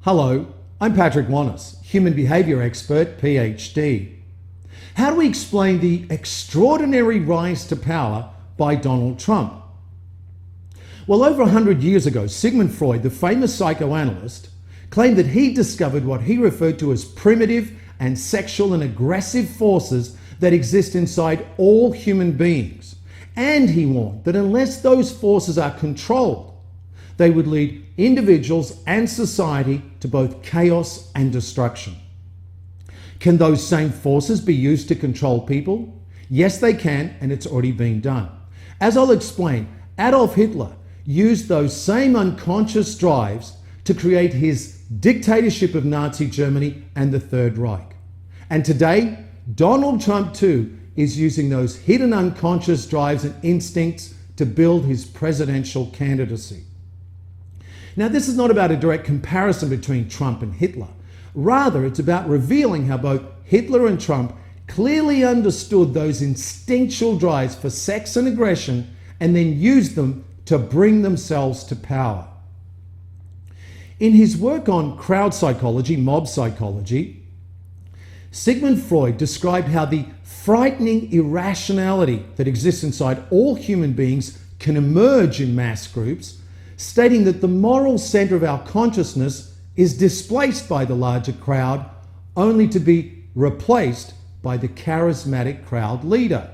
Hello, I'm Patrick Wanis, human behavior expert, PhD. How do we explain the extraordinary rise to power by Donald Trump? Well, over 100 years ago, Sigmund Freud, the famous psychoanalyst, claimed that he discovered what he referred to as primitive and sexual and aggressive forces that exist inside all human beings. And he warned that unless those forces are controlled, they would lead individuals and society to both chaos and destruction. Can those same forces be used to control people? Yes, they can, and it's already been done. As I'll explain, Adolf Hitler used those same unconscious drives to create his dictatorship of Nazi Germany and the Third Reich. And today, Donald Trump too is using those hidden unconscious drives and instincts to build his presidential candidacy. Now, this is not about a direct comparison between Trump and Hitler. Rather, it's about revealing how both Hitler and Trump clearly understood those instinctual drives for sex and aggression and then used them to bring themselves to power. In his work on crowd psychology, mob psychology, Sigmund Freud described how the frightening irrationality that exists inside all human beings can emerge in mass groups, stating that the moral center of our consciousness is displaced by the larger crowd, only to be replaced by the charismatic crowd leader.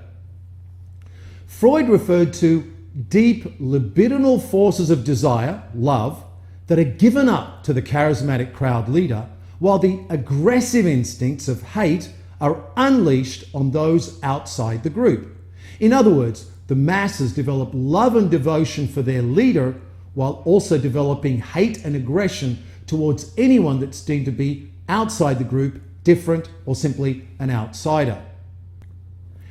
Freud referred to deep libidinal forces of desire, love, that are given up to the charismatic crowd leader, while the aggressive instincts of hate are unleashed on those outside the group. In other words, the masses develop love and devotion for their leader while also developing hate and aggression towards anyone that's deemed to be outside the group, different, or simply an outsider.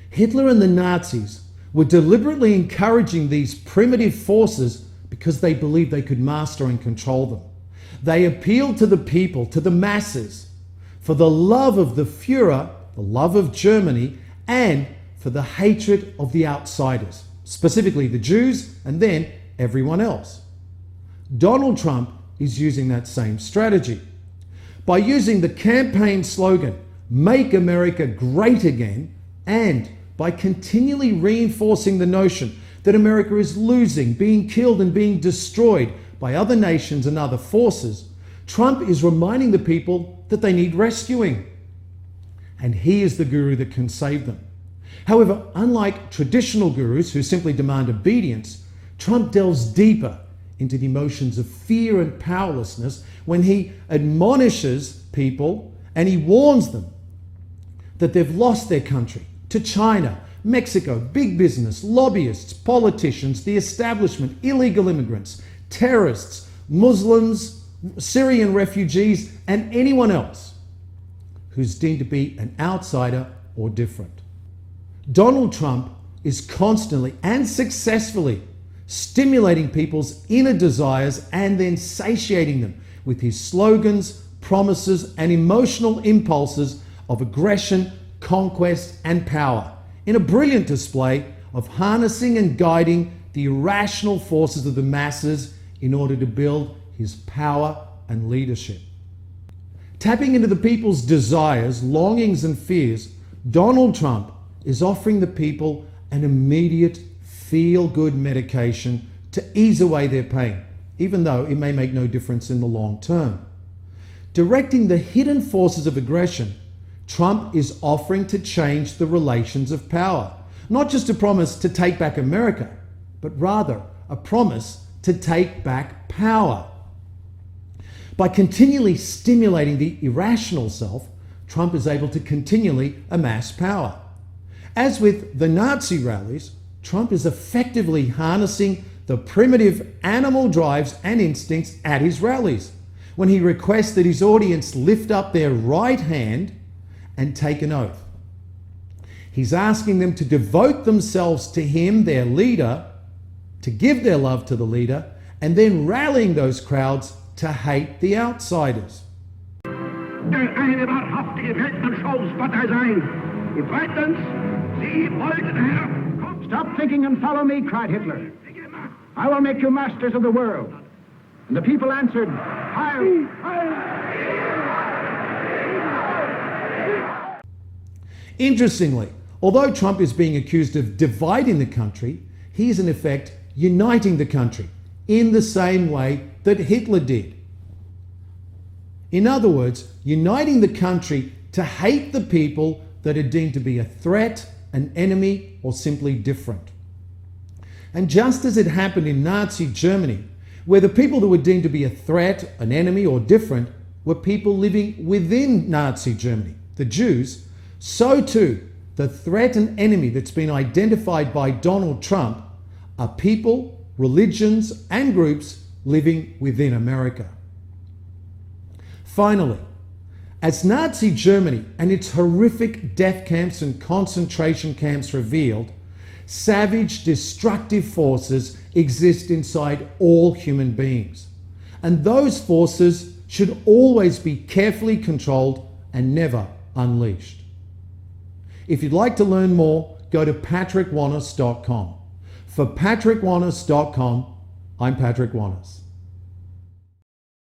Hitler and the Nazis were deliberately encouraging these primitive forces because they believed they could master and control them. They appealed to the people, to the masses, for the love of the Führer, the love of Germany, and for the hatred of the outsiders, specifically the Jews and then everyone else. Donald Trump is using that same strategy. By using the campaign slogan, "Make America Great Again," and by continually reinforcing the notion that America is losing, being killed and being destroyed by other nations and other forces, Trump is reminding the people that they need rescuing. And he is the guru that can save them. However, unlike traditional gurus who simply demand obedience, Trump delves deeper into the emotions of fear and powerlessness when he admonishes people and he warns them that they've lost their country to China, Mexico, big business, lobbyists, politicians, the establishment, illegal immigrants, terrorists, Muslims, Syrian refugees, and anyone else who's deemed to be an outsider or different. Donald Trump is constantly and successfully stimulating people's inner desires and then satiating them with his slogans, promises, and emotional impulses of aggression, conquest, and power, in a brilliant display of harnessing and guiding the irrational forces of the masses in order to build his power and leadership. Tapping into the people's desires, longings, and fears, Donald Trump is offering the people an immediate feel-good medication to ease away their pain, even though it may make no difference in the long term. Directing the hidden forces of aggression, Trump is offering to change the relations of power, not just a promise to take back America, but rather a promise to take back power. By continually stimulating the irrational self, Trump is able to continually amass power. As with the Nazi rallies, Trump is effectively harnessing the primitive animal drives and instincts at his rallies when he requests that his audience lift up their right hand and take an oath. He's asking them to devote themselves to him, their leader, to give their love to the leader, and then rallying those crowds to hate the outsiders. Eine wahrhaftige Weltanschauungspartei sein. Zweitens, Sie wollten, Herr... Stop thinking and follow me, cried Hitler. I will make you masters of the world. And the people answered, Heil! Interestingly, although Trump is being accused of dividing the country, he is in effect uniting the country in the same way that Hitler did. In other words, uniting the country to hate the people that are deemed to be a threat, an enemy, or simply different. And just as it happened in Nazi Germany, where the people that were deemed to be a threat, an enemy, or different were people living within Nazi Germany, the Jews, so too the threat and enemy that's been identified by Donald Trump are people, religions, and groups living within America. Finally, as Nazi Germany and its horrific death camps and concentration camps revealed, savage, destructive forces exist inside all human beings. And those forces should always be carefully controlled and never unleashed. If you'd like to learn more, go to patrickwanis.com. For patrickwanis.com, I'm Patrick Wanis.